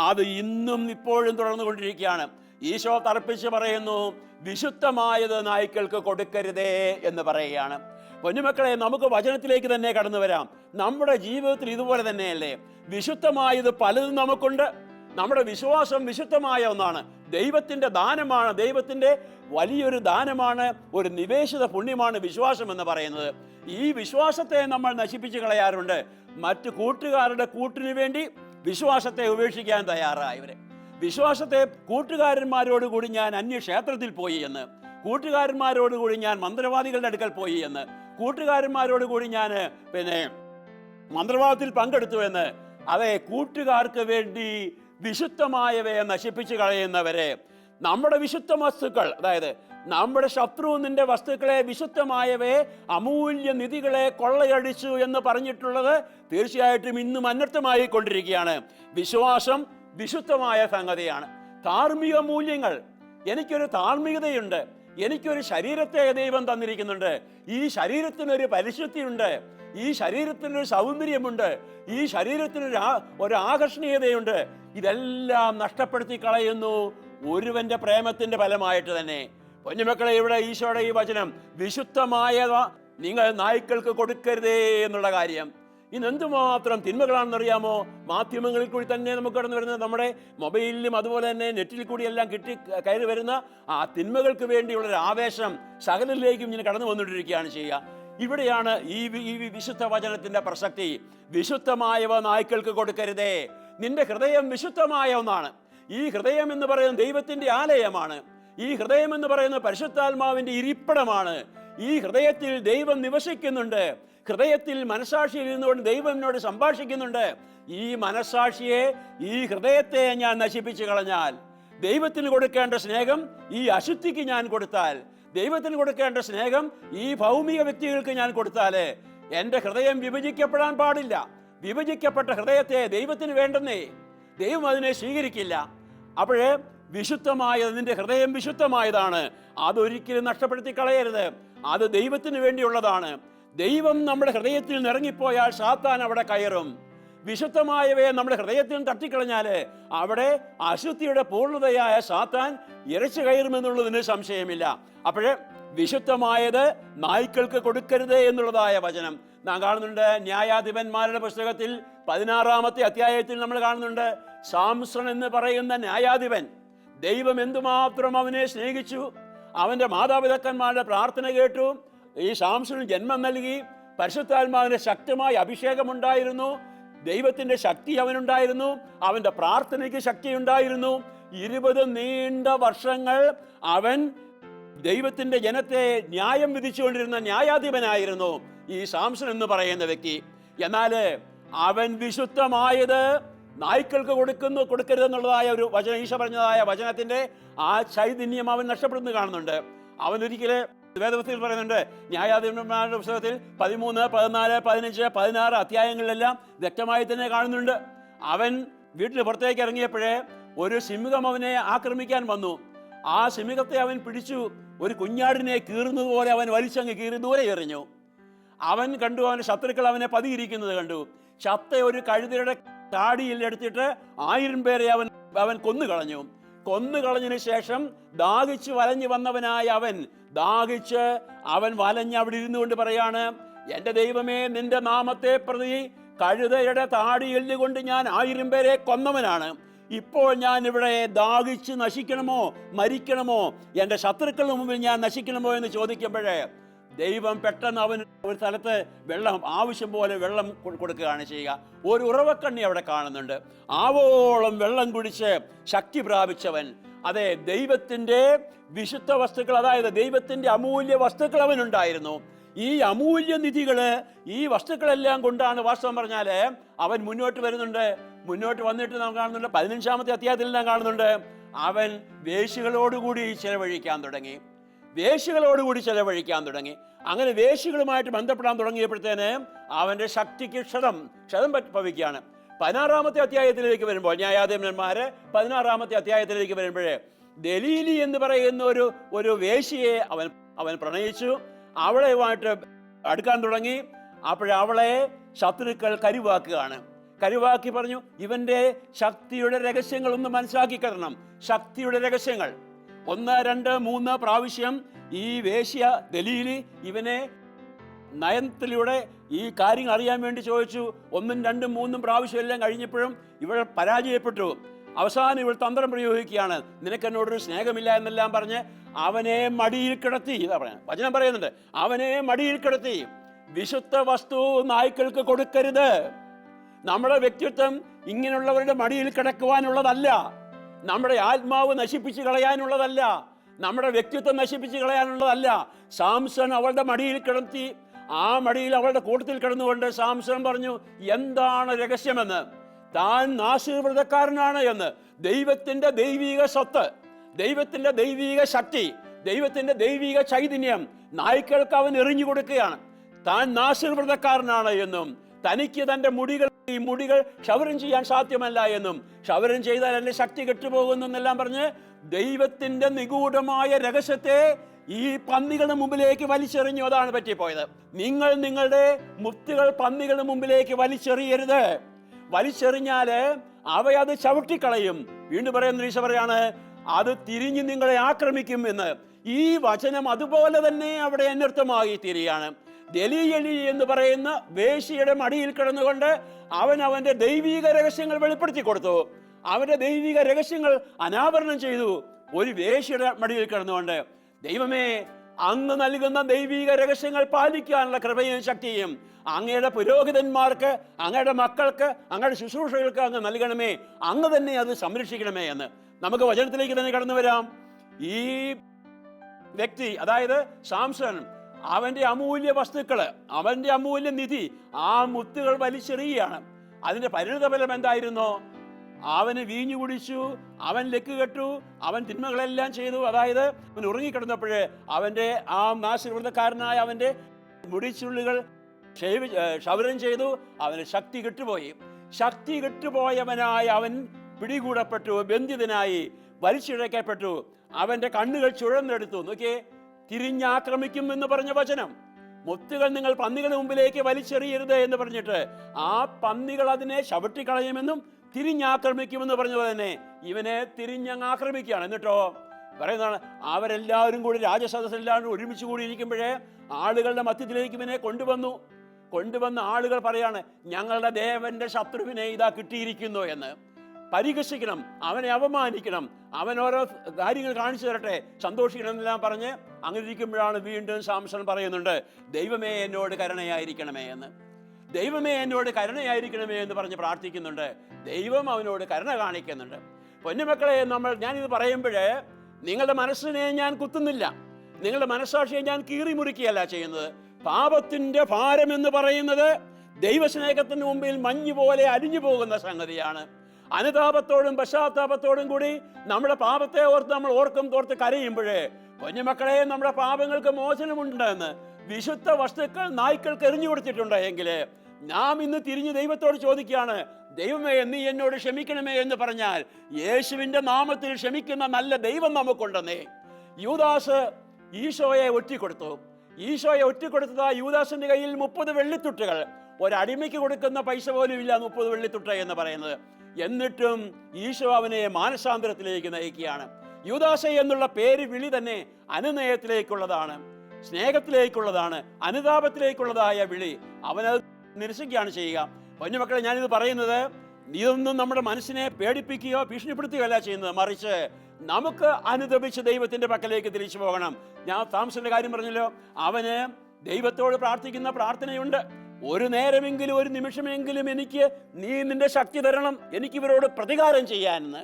അത് ഇന്നും ഇപ്പോഴും തുടർന്നുകൊണ്ടിരിക്കുകയാണ്. ഈശോ തർപ്പിച്ച് പറയുന്നു, വിശുദ്ധമായത് നായ്ക്കൾക്ക് കൊടുക്കരുതേ എന്ന് പറയുകയാണ്. പൊന്നുമക്കളെ, നമുക്ക് വചനത്തിലേക്ക് തന്നെ കടന്നു വരാം. നമ്മുടെ ജീവിതത്തിൽ ഇതുപോലെ തന്നെയല്ലേ, വിശുദ്ധമായത് പലതും നമുക്കുണ്ട്. നമ്മുടെ വിശ്വാസം വിശുദ്ധമായ ഒന്നാണ്, ദൈവത്തിൻ്റെ ദാനമാണ്, ദൈവത്തിൻ്റെ വലിയൊരു ദാനമാണ്, ഒരു നിവേശിത പുണ്യമാണ് വിശ്വാസം എന്ന് പറയുന്നത്. ഈ വിശ്വാസത്തെ നമ്മൾ നശിപ്പിച്ച് കളയാറുണ്ട്. മറ്റു കൂട്ടുകാരുടെ കൂട്ടിനു വേണ്ടി വിശ്വാസത്തെ ഉപേക്ഷിക്കാൻ തയ്യാറായവരെ. വിശ്വാസത്തെ കൂട്ടുകാരന്മാരോടുകൂടി ഞാൻ അന്യക്ഷേത്രത്തിൽ പോയി എന്ന്, കൂട്ടുകാരന്മാരോടുകൂടി ഞാൻ മന്ത്രവാദികളുടെ അടുക്കൽ പോയി എന്ന്, കൂട്ടുകാരന്മാരോടുകൂടി ഞാൻ മന്ത്രവാദത്തിൽ പങ്കെടുത്തു എന്ന്, അതെ, കൂട്ടുകാർക്ക് വേണ്ടി വിശുദ്ധമായവയെ നശിപ്പിച്ച് കളയുന്നവരെ, നമ്മുടെ വിശുദ്ധ വസ്തുക്കൾ, അതായത് നമ്മുടെ ശത്രുവിന്റെ വസ്തുക്കളെ, വിശുദ്ധമായവയെ, അമൂല്യ നിധികളെ കൊള്ളയടിച്ചു എന്ന് പറഞ്ഞിട്ടുള്ളത് തീർച്ചയായിട്ടും ഇന്നും അനർത്ഥമായി കൊണ്ടിരിക്കുകയാണ്. വിശ്വാസം വിശുദ്ധമായ സംഗതിയാണ്. ധാർമ്മിക മൂല്യങ്ങൾ, എനിക്കൊരു ധാർമ്മികതയുണ്ട്, എനിക്കൊരു ശരീരത്തെ ദൈവം തന്നിരിക്കുന്നുണ്ട്, ഈ ശരീരത്തിനൊരു പരിശുദ്ധിയുണ്ട്, ഈ ശരീരത്തിനൊരു സൗന്ദര്യമുണ്ട്, ഈ ശരീരത്തിനൊരു ഒരു ആകർഷണീയതയുണ്ട്. ഇതെല്ലാം നഷ്ടപ്പെടുത്തി കളയുന്നു ഒരുവന്റെ പ്രേമത്തിന്റെ ഫലമായിട്ട് തന്നെ. പൊന്നുമക്കളെ, ഇവിടെ ഈശോയുടെ ഈ വചനം, വിശുദ്ധമായവ നിങ്ങൾ നായ്ക്കൾക്ക് കൊടുക്കരുതേ എന്നുള്ള കാര്യം, ഇന്ന് എന്തുമാത്രം തിന്മകളാണെന്നറിയാമോ? മാധ്യമങ്ങളിൽ കൂടി തന്നെ നമുക്ക് കടന്നു വരുന്നത്, നമ്മുടെ മൊബൈലിലും അതുപോലെ തന്നെ നെറ്റിൽ കൂടി എല്ലാം കയറി വരുന്ന ആ തിന്മകൾക്ക് വേണ്ടിയുള്ളൊരു ആവേശം സകലിലേക്കും ഇങ്ങനെ കടന്നു വന്നുകൊണ്ടിരിക്കുകയാണ് ചെയ്യുക. ഇവിടെയാണ് ഈ വിശുദ്ധ വചനത്തിന്റെ പ്രസക്തി. വിശുദ്ധമായവ നായ്ക്കൾക്ക് കൊടുക്കരുതേ. നിന്റെ ഹൃദയം വിശുദ്ധമായ ഒന്നാണ്. ഈ ഹൃദയം എന്ന് പറയുന്നത് ദൈവത്തിന്റെ ആലയമാണ്. ഈ ഹൃദയം എന്ന് പറയുന്നത് പരിശുദ്ധാത്മാവിന്റെ ഇരിപ്പിടമാണ്. ഈ ഹൃദയത്തിൽ ദൈവം നിവസിക്കുന്നുണ്ട്. ഹൃദയത്തിൽ മനസാക്ഷിയിൽ ഇരുന്നുകൊണ്ട് ദൈവം എന്നോട് സംഭാഷിക്കുന്നുണ്ട്. ഈ മനസാക്ഷിയെ, ഈ ഹൃദയത്തെ ഞാൻ നശിപ്പിച്ചു കളഞ്ഞാൽ, ദൈവത്തിന് കൊടുക്കേണ്ട സ്നേഹം ഈ അശുദ്ധിക്ക് ഞാൻ കൊടുത്താൽ, ദൈവത്തിന് കൊടുക്കേണ്ട സ്നേഹം ഈ ഭൗമിക വ്യക്തികൾക്ക് ഞാൻ കൊടുത്താൽ, എൻ്റെ ഹൃദയം വിഭജിക്കപ്പെടാൻ പാടില്ല. വിഭജിക്കപ്പെട്ട ഹൃദയത്തെ ദൈവത്തിന് വേണ്ടെന്നേ, ദൈവം അതിനെ സ്വീകരിക്കില്ല. അപ്പോഴേ വിശുദ്ധമായത്, നിന്റെ ഹൃദയം വിശുദ്ധമായതാണ്, അതൊരിക്കലും നഷ്ടപ്പെടുത്തി കളയരുത്. അത് ദൈവത്തിന് വേണ്ടിയുള്ളതാണ്. ദൈവം നമ്മുടെ ഹൃദയത്തിൽ നിറങ്ങിപ്പോയാൽ സാത്താൻ അവിടെ കയറും. വിശുദ്ധമായവയെ നമ്മുടെ ഹൃദയത്തിൽ തട്ടിക്കളഞ്ഞാൽ അവിടെ അശുദ്ധിയുടെ പൂർണ്ണതയായ സാത്താൻ ഇരച്ചു കയറുമെന്നുള്ളതിന് സംശയമില്ല. അപ്പോഴേ വിശുദ്ധമായത് നായ്ക്കൾക്ക് കൊടുക്കരുത് എന്നുള്ളതായ വചനം നാം കാണുന്നുണ്ട്. ന്യായാധിപന്മാരുടെ പുസ്തകത്തിൽ 16-ാമത്തെ അധ്യായത്തിൽ നമ്മൾ കാണുന്നുണ്ട്, സാംസൺ എന്ന് പറയുന്ന ന്യായാധിപൻ, ദൈവം എന്തുമാത്രം അവനെ സ്നേഹിച്ചു. അവൻ്റെ മാതാപിതാക്കന്മാരുടെ പ്രാർത്ഥന കേട്ടു. ഈ സാംസണിന് ജന്മം നൽകി. പരിശുദ്ധാത്മാവിന്റെ ശക്തമായ അഭിഷേകമുണ്ടായിരുന്നു. ദൈവത്തിന്റെ ശക്തി അവനുണ്ടായിരുന്നു. അവന്റെ പ്രാർത്ഥനയ്ക്ക് ശക്തിയുണ്ടായിരുന്നു. 20 നീണ്ട വർഷങ്ങൾ അവൻ ദൈവത്തിന്റെ ജനത്തെ ന്യായം വിധിച്ചുകൊണ്ടിരുന്ന ന്യായാധിപനായിരുന്നു ഈ സാംസൺ എന്ന് പറയുന്ന വ്യക്തി. എന്നാൽ അവൻ വിശുദ്ധമായത് നായ്ക്കൾക്ക് കൊടുക്കരുതെന്നുള്ളതായ ഒരു വചനം, ഈശോ പറഞ്ഞതായ വചനത്തിന്റെ ആ ചൈതന്യം അവൻ നഷ്ടപ്പെടുന്നു കാണുന്നുണ്ട്. അവൻ ഒരിക്കലും വേദപുസ്തകത്തിൽ പറയുന്നുണ്ട്, ന്യായാധിപന്മാരുടെ പുസ്തകത്തിൽ 13, 14, 15, 16 അധ്യായങ്ങളിലെല്ലാം വ്യക്തമായി തന്നെ കാണുന്നുണ്ട്. അവൻ വീട്ടിൽ പുറത്തേക്ക് ഇറങ്ങിയപ്പോഴേ ഒരു സിംഹം അവനെ ആക്രമിക്കാൻ വന്നു. ആ സിംഹത്തെ അവൻ പിടിച്ചു, ഒരു കുഞ്ഞാടിനെ കീറുന്നത് പോലെ അവൻ വലിച്ചങ്ങ് കീറി ദൂരെ എറിഞ്ഞു. അവൻ കണ്ടു, അവൻ്റെ ശത്രുക്കൾ അവനെ പതിയിരിക്കുന്നത് കണ്ടു. ചത്ത ഒരു കഴുതയുടെ താടിയിൽ എടുത്തിട്ട് 1000 പേരെ അവൻ കൊന്നുകളഞ്ഞു. കൊന്നുകളഞ്ഞതിന് ശേഷം ദാഹിച്ച് വലഞ്ഞു വന്നവനായ അവൻ വലഞ്ഞ് അവിടെ ഇരുന്നു കൊണ്ട് പറയാണ്, എൻ്റെ ദൈവമേ, നിന്റെ നാമത്തെ പ്രതി കഴുതയുടെ താടിയിൽ കൊണ്ട് ഞാൻ 1000 പേരെ കൊന്നവനാണ്. ഇപ്പോൾ ഞാൻ ഇവിടെ ദാഹിച്ച് നശിക്കണമോ മരിക്കണമോ, എൻ്റെ ശത്രുക്കളുടെ മുമ്പിൽ ഞാൻ നശിക്കണമോ എന്ന് ചോദിക്കുമ്പോഴേ ദൈവം പെട്ടെന്ന് അവൻ ഒരു സ്ഥലത്ത് ആവശ്യം പോലെ വെള്ളം കൊടുക്കുകയാണ് ചെയ്യുക. ഒരു ഉറവക്കണ്ണി അവിടെ കാണുന്നുണ്ട്. ആവോളം വെള്ളം കുടിച്ച് ശക്തി പ്രാപിച്ചവൻ, അതെ, ദൈവത്തിൻ്റെ വിശുദ്ധ വസ്തുക്കൾ, അതായത് ദൈവത്തിൻ്റെ അമൂല്യ വസ്തുക്കൾ അവനുണ്ടായിരുന്നു. ഈ അമൂല്യ നിധികള്, ഈ വസ്തുക്കളെല്ലാം കൊണ്ടാണ് വാസ്തവം പറഞ്ഞാൽ അവൻ മുന്നോട്ട് വരുന്നുണ്ട്. മുന്നോട്ട് വന്നിട്ട് നാം കാണുന്നുണ്ട്, 15-ാമത്തെ അധ്യായത്തിൽ നാം കാണുന്നുണ്ട്, അവൻ വേശ്യകളോടുകൂടി ചെലവഴിക്കാൻ തുടങ്ങി. അങ്ങനെ വേശ്യകളുമായിട്ട് ബന്ധപ്പെടാൻ തുടങ്ങിയപ്പോഴത്തേന് അവൻ്റെ ശക്തിക്ക് ക്ഷതം ഭവിക്കുകയാണ്. 16-ാമത്തെ അധ്യായത്തിലേക്ക് വരുമ്പോൾ, ന്യായാധിപന്മാര് 16-ാമത്തെ അധ്യായത്തിലേക്ക് വരുമ്പോഴേ ദലീലി എന്ന് പറയുന്ന ഒരു വേശ്യയെ അവൻ പ്രണയിച്ചു. അവളുമായിട്ട് അടുക്കാൻ തുടങ്ങി. അപ്പോഴവളെ ശത്രുക്കൾ കരുവാക്കി പറഞ്ഞു, ഇവന്റെ ശക്തിയുടെ രഹസ്യങ്ങൾ ഒന്ന് മനസ്സിലാക്കി തരണം. ശക്തിയുടെ രഹസ്യങ്ങൾ 1, 2, 3 പ്രാവശ്യം ഈ വേശ്യ ദലീലി ഇവനെ നയനത്തിലൂടെ ഈ കാര്യങ്ങൾ അറിയാൻ വേണ്ടി ചോദിച്ചു. 1, 2, 3 പ്രാവശ്യം എല്ലാം കഴിഞ്ഞപ്പോഴും ഇവൾ പരാജയപ്പെട്ടു. അവസാനം ഇവൾ തന്ത്രം പ്രയോഗിക്കുകയാണ്, നിനക്കെന്നോടൊരു സ്നേഹമില്ല എന്നെല്ലാം പറഞ്ഞ് അവനെ മടിയിൽ കിടത്തി. ഇതാ പറയാം, വചനം പറയുന്നുണ്ട്, അവനെ മടിയിൽ കിടത്തി. വിശുദ്ധ വസ്തു നായ്ക്കൾക്ക് കൊടുക്കരുത്. നമ്മുടെ വ്യക്തിത്വം ഇങ്ങനെയുള്ളവരുടെ മടിയിൽ കിടക്കുവാനുള്ളതല്ല. നമ്മുടെ ആത്മാവ് നശിപ്പിച്ച് കളയാനുള്ളതല്ല. നമ്മുടെ വ്യക്തിത്വം നശിപ്പിച്ച് കളയാനുള്ളതല്ല. സാംസൺ അവളുടെ മടിയിൽ കിടത്തി. ആ മടിയിൽ അവളുടെ കൂട്ടത്തിൽ കിടന്നുകൊണ്ട് സാംസൺ പറഞ്ഞു, എന്താണ് രഹസ്യമെന്ന്. താൻ നാശീർവ്രതക്കാരനാണ് എന്ന്. ദൈവത്തിന്റെ ദൈവിക സ്വത്ത്, ദൈവത്തിന്റെ ദൈവിക ശക്തി, ദൈവത്തിന്റെ ദൈവിക ചൈതന്യം നായ്ക്കൾക്ക് അവൻ എറിഞ്ഞു കൊടുക്കുകയാണ്. താൻ നാശീർവ്രതക്കാരനാണ് എന്നും തനിക്ക് തൻ്റെ ഈ മുടികൾ ക്ഷൗരം ചെയ്യാൻ സാധ്യമല്ല എന്നും, ക്ഷൗരം ചെയ്താൽ എൻ്റെ ശക്തി കെട്ടുപോകുന്നു എന്നെല്ലാം പറഞ്ഞ് ദൈവത്തിന്റെ നിഗൂഢമായ രഹസ്യത്തെ ഈ പന്നികളുടെ മുമ്പിലേക്ക് വലിച്ചെറിഞ്ഞു. അതാണ് പറ്റിപ്പോയത്. നിങ്ങൾ നിങ്ങളുടെ മുത്തുകൾ പന്നികളുടെ മുമ്പിലേക്ക് വലിച്ചെറിയരുത്. വലിച്ചെറിഞ്ഞാല് അവയത് ചവിട്ടിക്കളയും. വീണ്ടും പറയുന്ന ഈശോ പറയാണ്, അത് തിരിഞ്ഞ് നിങ്ങളെ ആക്രമിക്കും എന്ന്. ഈ വചനം അതുപോലെ തന്നെ അവിടെ അനർത്ഥമായി തീരുകയാണ്. ദലീലി എന്ന് പറയുന്ന വേശ്യയുടെ മടിയിൽ കിടന്നുകൊണ്ട് അവന്റെ ദൈവിക രഹസ്യങ്ങൾ വെളിപ്പെടുത്തി കൊടുത്തു. അവന്റെ ദൈവിക രഹസ്യങ്ങൾ അനാവരണം ചെയ്തു. ഒരു വേശ്യയുടെ മടിയിൽ കിടന്നുകൊണ്ട്. ദൈവമേ, അങ്ങ് നൽകുന്ന ദൈവിക രഹസ്യങ്ങൾ പാലിക്കാനുള്ള കൃപയും ശക്തിയും അങ്ങയുടെ പുരോഹിതന്മാർക്ക്, അങ്ങയുടെ മക്കൾക്ക്, അങ്ങയുടെ ശുശ്രൂഷകൾക്ക് അങ്ങ് നൽകണമേ. അങ്ങ് തന്നെ അത് സംരക്ഷിക്കണമേ എന്ന്. നമുക്ക് വചനത്തിലേക്ക് തന്നെ കടന്നു വരാം. ഈ വ്യക്തി, അതായത് സാംസൺ, അവന്റെ അമൂല്യ വസ്തുക്കള്, അവന്റെ അമൂല്യ നിധി, ആ മുത്തുകൾ വലിച്ചെറിയുകയാണ്. അതിന്റെ പരിണിതഫലം എന്തായിരുന്നു? അവന് വീഞ്ഞു കുടിച്ചു, അവൻ ലക്ക് കെട്ടു, അവൻ തിന്മകളെല്ലാം ചെയ്തു. അതായത് അവൻ ഉറങ്ങിക്കിടന്നപ്പോഴേ അവന്റെ ആ നാശീർവ്രതക്കാരനായ അവന്റെ മുടിച്ചുള്ളികൾ ക്ഷൗരം ചെയ്തു. അവന് ശക്തി കെട്ടുപോയി. ശക്തി കെട്ടുപോയവനായ അവൻ പിടികൂടപ്പെട്ടു, ബന്ധിതനായി, വലിച്ചിഴക്കപ്പെട്ടു. അവന്റെ കണ്ണുകൾ ചുഴന്നെടുത്തു. നോക്കിയേ, തിരിഞ്ഞാക്രമിക്കും എന്ന് പറഞ്ഞ വചനം. മുത്തുകൾ നിങ്ങൾ പന്നികളുടെ മുമ്പിലേക്ക് വലിച്ചെറിയരുത് എന്ന് പറഞ്ഞിട്ട് ആ പന്നികൾ അതിനെ ചവിട്ടിക്കളയുമെന്നും തിരിഞ്ഞാക്രമിക്കുമെന്ന് പറഞ്ഞത് തന്നെ ഇവനെ തിരിഞ്ഞങ്ങ് ആക്രമിക്കുകയാണ്. എന്നിട്ടോ പറയുന്നതാണ്, അവരെല്ലാവരും കൂടി രാജസദസ്സെല്ലാവരും ഒരുമിച്ച് കൂടി ഇരിക്കുമ്പോഴേ ആളുകളുടെ മധ്യത്തിലേക്ക് ഇവനെ കൊണ്ടുവന്ന ആളുകൾ പറയാണ്, ഞങ്ങളുടെ ദേവന്റെ ശത്രുവിനെ ഇതാ കിട്ടിയിരിക്കുന്നു എന്ന്. പരിഹസിക്കണം, അവനെ അപമാനിക്കണം, അവൻ ഓരോ കാര്യങ്ങൾ കാണിച്ചു തരട്ടെ, സന്തോഷിക്കണം എന്നെല്ലാം പറഞ്ഞ് അങ്ങനെ ഇരിക്കുമ്പോഴാണ് വീണ്ടും സാംസൺ പറയുന്നുണ്ട്, ദൈവമേ എന്നോട് കരുണയായിരിക്കണമേ എന്ന്. ദൈവമേ എന്നോട് കരുണയായിരിക്കണമേ എന്ന് പറഞ്ഞ് പ്രാർത്ഥിക്കുന്നുണ്ട്. ദൈവം അവനോട് കരുണ കാണിക്കുന്നുണ്ട്. പൊന്നുമക്കളെ, ഞാനിത് പറയുമ്പോഴേ നിങ്ങളുടെ മനസ്സിനെ ഞാൻ കുത്തുന്നില്ല, നിങ്ങളുടെ മനസ്സാക്ഷിയെ ഞാൻ കീറി മുറിക്കുകയല്ല ചെയ്യുന്നത്. പാപത്തിന്റെ ഭാരം എന്ന് പറയുന്നത് ദൈവസ്നേഹത്തിന് മുമ്പിൽ മഞ്ഞ് പോലെ അലിഞ്ഞു പോകുന്ന സംഗതിയാണ്. അനുതാപത്തോടും പശ്ചാത്താപത്തോടും കൂടി നമ്മുടെ പാപത്തെ ഓർത്ത് നമ്മൾ ഓർത്ത് കരയുമ്പോഴേ, കുഞ്ഞുമക്കളെ, നമ്മുടെ പാപങ്ങൾക്ക് മോചനമുണ്ടെന്ന് വിശുദ്ധ വസ്തുക്കൾ നായ്ക്കൾക്ക് എറിഞ്ഞു കൊടുത്തിട്ടുണ്ട് എങ്കിൽ നാം ഇന്ന് തിരിഞ്ഞ് ദൈവത്തോട് ചോദിക്കുകയാണ്, ദൈവമേ നീ എന്നോട് ക്ഷമിക്കണമേ എന്ന് പറഞ്ഞാൽ യേശുവിൻ്റെ നാമത്തിൽ ക്ഷമിക്കുന്ന നല്ല ദൈവം നമുക്കുണ്ടെന്നേ. യൂദാസ് ഈശോയെ ഒറ്റിക്കൊടുത്തു. ഈശോയെ ഒറ്റിക്കൊടുത്തത് യൂദാസിന്റെ കയ്യിൽ 30 വെള്ളിത്തുട്ടുകൾ. ഒരടിമയ്ക്ക് കൊടുക്കുന്ന പൈസ പോലും ഇല്ല 30 വെള്ളിത്തുട്ട എന്ന് പറയുന്നത്. എന്നിട്ടും ഈശോ അവനെ മാനസാന്തരത്തിലേക്ക് നയിക്കുകയാണ്. യൂദാസെ എന്നുള്ള പേര് വിളി തന്നെ അനുനയത്തിലേക്കുള്ളതാണ്, സ്നേഹത്തിലേക്കുള്ളതാണ്, അനുതാപത്തിലേക്കുള്ളതായ വിളി. അവനത് നിരസിക്കുകയാണ് ചെയ്യുക. പൊന്നുമക്കളെ, ഞാനിത് പറയുന്നത് ഇതൊന്നും നമ്മുടെ മനസ്സിനെ പേടിപ്പിക്കുകയോ ഭീഷണിപ്പെടുത്തുകയല്ല ചെയ്യുന്നത്. മറിച്ച് നമുക്ക് അനുദപിച്ച് ദൈവത്തിന്റെ പക്കലേക്ക് തിരിച്ചു പോകണം. ഞാൻ താമസിന്റെ കാര്യം പറഞ്ഞല്ലോ, അവന് ദൈവത്തോട് പ്രാർത്ഥിക്കുന്ന പ്രാർത്ഥനയുണ്ട്. ഒരു നേരമെങ്കിലും, ഒരു നിമിഷമെങ്കിലും എനിക്ക് നീ നിന്റെ ശക്തി തരണം, എനിക്ക് ഇവരോട് പ്രതികാരം ചെയ്യാനെന്ന്.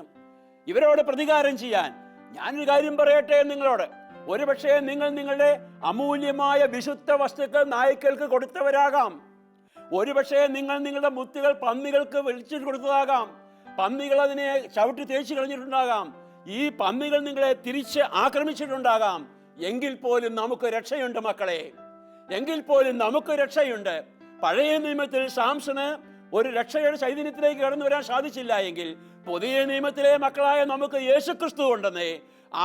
ഇവരോട് പ്രതികാരം ചെയ്യാൻ ഞാനൊരു കാര്യം പറയട്ടെ നിങ്ങളോട്. ഒരുപക്ഷെ നിങ്ങൾ നിങ്ങളുടെ അമൂല്യമായ വിശുദ്ധ വസ്തുക്കൾ നായ്ക്കൾക്ക് കൊടുത്തവരാകാം. ഒരുപക്ഷെ നിങ്ങൾ നിങ്ങളുടെ മുത്തുകൾ പന്നികൾക്ക് വലിച്ചു കൊടുത്തതാകാം. പന്നികൾ അതിനെ ചവിട്ടി തേച്ച് കളഞ്ഞിട്ടുണ്ടാകാം. ഈ പന്നികൾ നിങ്ങളെ തിരിച്ച് ആക്രമിച്ചിട്ടുണ്ടാകാം. എങ്കിൽ പോലും നമുക്ക് രക്ഷയുണ്ട് മക്കളെ, എങ്കിൽ പോലും നമുക്ക് രക്ഷയുണ്ട്. പഴയ നിയമത്തിൽ സാംസന് ഒരു രക്ഷയുടെ ചൈതന്യത്തിലേക്ക് കടന്നു വരാൻ സാധിച്ചില്ല എങ്കിൽ പുതിയ നിയമത്തിലെ മക്കളായ നമുക്ക് യേശുക്രിസ്തു ഉണ്ടെന്നേ.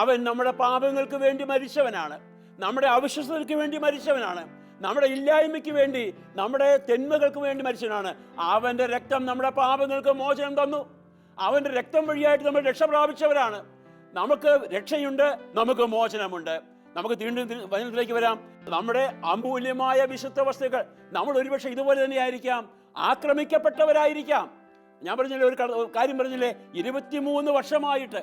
അവൻ നമ്മുടെ പാപങ്ങൾക്ക് വേണ്ടി മരിച്ചവനാണ്, നമ്മുടെ അവിശ്വസതയ്ക്ക് വേണ്ടി മരിച്ചവനാണ്, നമ്മുടെ ഇല്ലായ്മയ്ക്ക് വേണ്ടി, നമ്മുടെ തെന്മകൾക്ക് വേണ്ടി മരിച്ചവനാണ്. അവൻ്റെ രക്തം നമ്മുടെ പാപങ്ങൾക്ക് മോചനം തന്നു. അവൻ്റെ രക്തം വഴിയായിട്ട് നമ്മൾ രക്ഷ പ്രാപിച്ചവരാണ്. നമുക്ക് രക്ഷയുണ്ട്, നമുക്ക് മോചനമുണ്ട്. നമുക്ക് വീണ്ടും വചനത്തിലേക്ക് വരാം. നമ്മുടെ അമൂല്യമായ വിശുദ്ധ വസ്തുക്കൾ നമ്മൾ ഒരുപക്ഷെ ഇതുപോലെ തന്നെ ആയിരിക്കാം, ആക്രമിക്കപ്പെട്ടവരായിരിക്കാം. ഞാൻ പറഞ്ഞില്ലേ, ഒരു കാര്യം പറഞ്ഞില്ലേ, 23 വർഷമായിട്ട്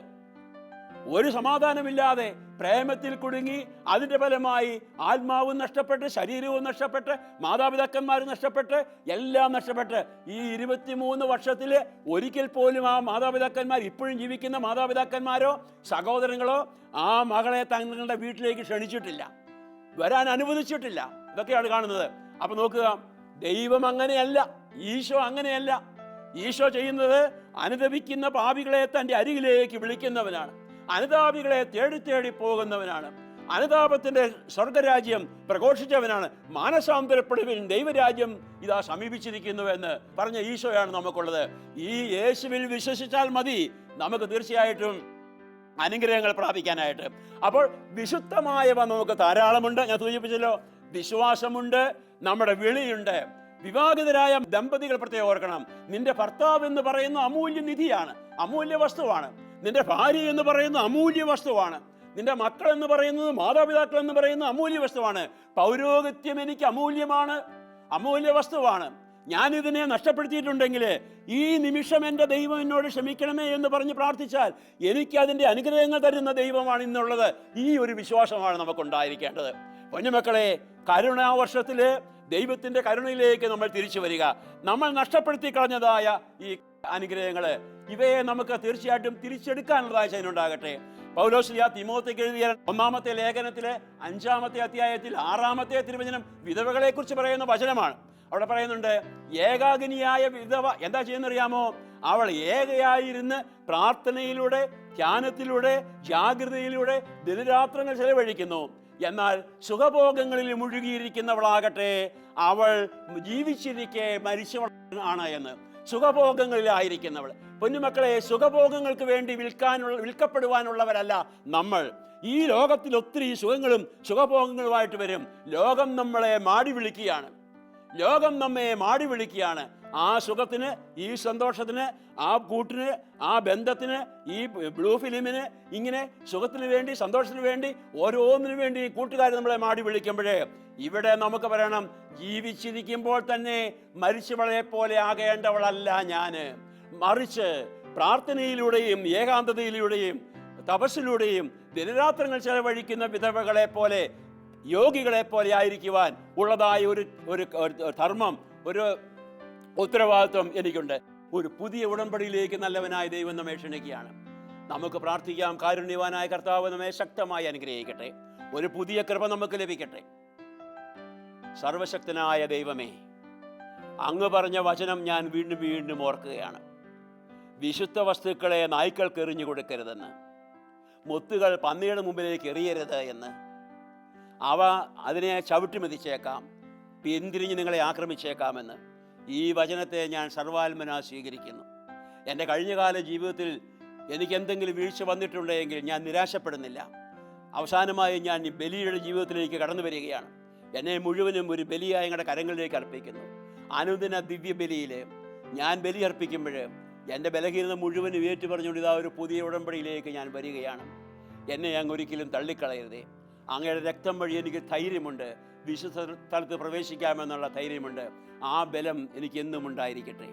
ഒരു സമാധാനമില്ലാതെ പ്രേമത്തിൽ കുടുങ്ങി അതിൻ്റെ ഫലമായി ആത്മാവും നഷ്ടപ്പെട്ട്, ശരീരവും നഷ്ടപ്പെട്ട്, മാതാപിതാക്കന്മാർ നഷ്ടപ്പെട്ട്, എല്ലാം നഷ്ടപ്പെട്ട് ഈ 23 വർഷത്തിൽ ഒരിക്കൽ പോലും ആ മാതാപിതാക്കന്മാർ, ഇപ്പോഴും ജീവിക്കുന്ന മാതാപിതാക്കന്മാരോ സഹോദരങ്ങളോ ആ മകളെ തങ്ങളുടെ വീട്ടിലേക്ക് ക്ഷണിച്ചിട്ടില്ല, വരാൻ അനുവദിച്ചിട്ടില്ല. ഇതൊക്കെയാണ് കാണുന്നത്. അപ്പൊ നോക്കുക, ദൈവം അങ്ങനെയല്ല, ഈശോ അങ്ങനെയല്ല. ഈശോ ചെയ്യുന്നത് അനുദപിക്കുന്ന പാപികളെ തൻ്റെ അരികിലേക്ക് വിളിക്കുന്നവനാണ്, അനുതാപികളെ തേടി തേടി പോകുന്നവനാണ്, അനുതാപത്തിന്റെ സ്വർഗരാജ്യം പ്രഘോഷിച്ചവനാണ്. മാനസാന്തരപ്പെടുവിൻ, ദൈവരാജ്യം ഇതാ സമീപിച്ചിരിക്കുന്നു എന്ന് പറഞ്ഞ ഈശോയാണ് നമുക്കുള്ളത്. ഈ യേശുവിൽ വിശ്വസിച്ചാൽ മതി നമുക്ക് തീർച്ചയായിട്ടും അനുഗ്രഹങ്ങൾ പ്രാപിക്കാനായിട്ട്. അപ്പോൾ വിശുദ്ധമായവ നമുക്ക് ധാരാളമുണ്ട്. ഞാൻ സൂചിപ്പിച്ചല്ലോ, വിശ്വാസമുണ്ട്, നമ്മുടെ വിളിയുണ്ട്. വിവാഹിതരായ ദമ്പതികൾ പ്രത്യേകം ഓർക്കണം, നിന്റെ ഭർത്താവ് എന്ന് പറയുന്ന അമൂല്യ നിധിയാണ്, അമൂല്യ വസ്തുവാണ്. നിന്റെ ഭാര്യ എന്ന് പറയുന്ന അമൂല്യ വസ്തുവാണ്. നിന്റെ മക്കൾ എന്ന് പറയുന്നത്, മാതാപിതാക്കൾ എന്ന് പറയുന്ന അമൂല്യ വസ്തുവാണ്. പൗരോഹിത്യം എനിക്ക് അമൂല്യമാണ്, അമൂല്യ വസ്തുവാണ്. ഞാനിതിനെ നഷ്ടപ്പെടുത്തിയിട്ടുണ്ടെങ്കിൽ ഈ നിമിഷം എൻ്റെ ദൈവം എന്നോട് ക്ഷമിക്കണമേ എന്ന് പറഞ്ഞ് പ്രാർത്ഥിച്ചാൽ എനിക്ക് അതിൻ്റെ അനുഗ്രഹങ്ങൾ തരുന്ന ദൈവമാണ് ഇന്നുള്ളത്. ഈ ഒരു വിശ്വാസമാണ് നമുക്കുണ്ടായിരിക്കേണ്ടത്. പൊന്നുമക്കളെ, കരുണാവർഷത്തിൽ ദൈവത്തിൻ്റെ കരുണയിലേക്ക് നമ്മൾ തിരിച്ചു വരിക. നമ്മൾ നഷ്ടപ്പെടുത്തി കളഞ്ഞതായ ഈ അനുഗ്രഹങ്ങൾ, ഇവയെ നമുക്ക് തീർച്ചയായിട്ടും തിരിച്ചെടുക്കാനുള്ളതായ ചൈനുണ്ടാകട്ടെ. പൗലോസ് തിമോഥെക്ക് എഴുതിയ 1-ാമത്തെ ലേഖനത്തിലെ 5-ാമത്തെ അധ്യായത്തിൽ 6-ാമത്തെ തിരുവചനം വിധവകളെ കുറിച്ച് പറയുന്ന വചനമാണ്. അവിടെ പറയുന്നുണ്ട്, ഏകാകിനിയായ വിധവ എന്താ ചെയ്യുന്നറിയാമോ? അവൾ ഏകയായിരുന്ന് പ്രാർത്ഥനയിലൂടെ, ധ്യാനത്തിലൂടെ, ജാഗ്രതയിലൂടെ ദിനരാത്രങ്ങൾ ചെലവഴിക്കുന്നു. എന്നാൽ സുഖഭോഗങ്ങളിൽ മുഴുകിയിരിക്കുന്നവളാകട്ടെ അവൾ ജീവിച്ചിരിക്കെ മരിച്ചവളാണ് എന്ന്. സുഖഭോഗങ്ങളിലായിരിക്കുന്നവൾ. പൊന്നുമക്കളെ, സുഖഭോഗങ്ങൾക്ക് വേണ്ടി വിൽക്കപ്പെടുവാനുള്ളവരല്ല നമ്മൾ. ഈ ലോകത്തിൽ ഒത്തിരി സുഖങ്ങളും സുഖഭോഗങ്ങളുമായിട്ട് വരും. ലോകം നമ്മളെ മാടി വിളിക്കുകയാണ്, ലോകം നമ്മെ മാടി വിളിക്കുകയാണ്. ആ സുഖത്തിന്, ഈ സന്തോഷത്തിന്, ആ കൂട്ടിന്, ആ ബന്ധത്തിന്, ഈ ബ്ലൂ ഫിലിമിന്, ഇങ്ങനെ സുഖത്തിന് വേണ്ടി, സന്തോഷത്തിന് വേണ്ടി, ഓരോന്നിനു വേണ്ടി കൂട്ടുകാർ നമ്മളെ മാടി വിളിക്കുമ്പോഴേ ഇവിടെ നമുക്ക് പറയണം, ജീവിച്ചിരിക്കുമ്പോൾ തന്നെ മരിച്ചവളെ പോലെ ആകേണ്ടവളല്ല ഞാൻ. മറിച്ച് പ്രാർത്ഥനയിലൂടെയും ഏകാന്തതയിലൂടെയും തപസ്സിലൂടെയും ദിനരാത്രങ്ങൾ ചെലവഴിക്കുന്ന വിധവകളെ പോലെ, യോഗികളെ പോലെ ആയിരിക്കുവാൻ ഉള്ളതായ ഒരു ധർമ്മം, ഒരു ഉത്തരവാദിത്വം എനിക്കുണ്ട്. ഒരു പുതിയ ഉടമ്പടിയിലേക്ക് നല്ലവനായ ദൈവം നമ്മെ ക്ഷണിക്കുകയാണ്. നമുക്ക് പ്രാർത്ഥിക്കാം. കാരുണ്യവാനായ കർത്താവ് നമ്മെ ശക്തമായി അനുഗ്രഹിക്കട്ടെ. ഒരു പുതിയ കൃപ നമുക്ക് ലഭിക്കട്ടെ. സർവശക്തനായ ദൈവമേ, അങ്ങ് പറഞ്ഞ വചനം ഞാൻ വീണ്ടും വീണ്ടും ഓർക്കുകയാണ്. വിശുദ്ധ വസ്തുക്കളെ നായ്ക്കൾക്ക് എറിഞ്ഞു കൊടുക്കരുതെന്ന്, മുത്തുകൾ പന്നിയുടെ മുമ്പിലേക്ക് എറിയരുത് എന്ന്. അവ അതിനെ ചവിട്ടി മെതിച്ചേക്കാം, പിന്തിരിഞ്ഞ് നിങ്ങളെ ആക്രമിച്ചേക്കാമെന്ന്. ഈ വചനത്തെ ഞാൻ സർവാത്മന സ്വീകരിക്കുന്നു. എൻ്റെ കഴിഞ്ഞകാല ജീവിതത്തിൽ എനിക്ക് എന്തെങ്കിലും വീഴ്ച വന്നിട്ടുണ്ടെങ്കിൽ ഞാൻ നിരാശപ്പെടുന്നില്ല. അവസാനമായി ഞാൻ ഈ ബലിയുടെ ജീവിതത്തിലേക്ക് കടന്നു വരികയാണ്. എന്നെ മുഴുവനും ഒരു ബലിയായ ഞങ്ങളുടെ കരങ്ങളിലേക്ക് അർപ്പിക്കുന്നു. അനുദിന ദിവ്യ ബലിയിൽ ഞാൻ ബലി അർപ്പിക്കുമ്പോൾ എൻ്റെ ബലഹീനത മുഴുവനും ഏറ്റുപറഞ്ഞുകൊണ്ട് ഇതാ ഒരു പുതിയ ഉടമ്പടിയിലേക്ക് ഞാൻ വരികയാണ്. എന്നെ അങ്ങ് ഒരിക്കലും തള്ളിക്കളയരുതേ. അങ്ങയുടെ രക്തം വഴി എനിക്ക് ധൈര്യമുണ്ട്, വിശുദ്ധ സ്ഥലത്ത് പ്രവേശിക്കാമെന്നുള്ള ധൈര്യമുണ്ട്. ആ ബലം എനിക്ക് എന്നും ഉണ്ടായിരിക്കട്ടെ.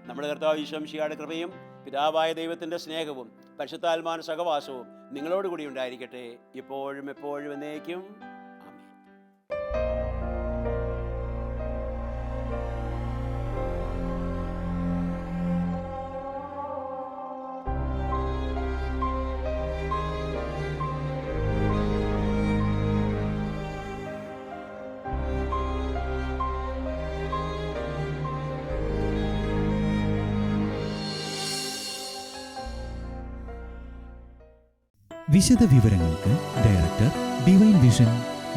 നമ്മുടെ കർത്താവ് ഈശോ മിശിഹായുടെ കൃപയും പിതാവായ ദൈവത്തിൻ്റെ സ്നേഹവും പരിശുദ്ധാത്മാവിന്റെ സഹവാസവും നിങ്ങളോട് കൂടി ഉണ്ടായിരിക്കട്ടെ, ഇപ്പോഴും എപ്പോഴും എന്നേക്കും. വിശദ വിവരങ്ങൾക്ക് director, divine vision,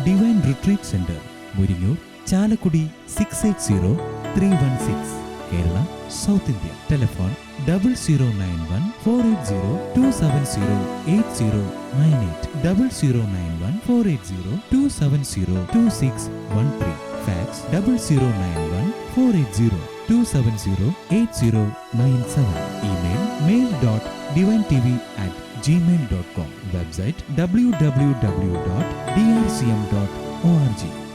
divine retreat centre, Muringoor, Chalakudy 680316, Kerala, south India. Telephone 0091 480 270 8098, 0091 480 270 2613, fax 0091 480 270 8097, email mail.divintv@gmail.com, website www.drcm.org.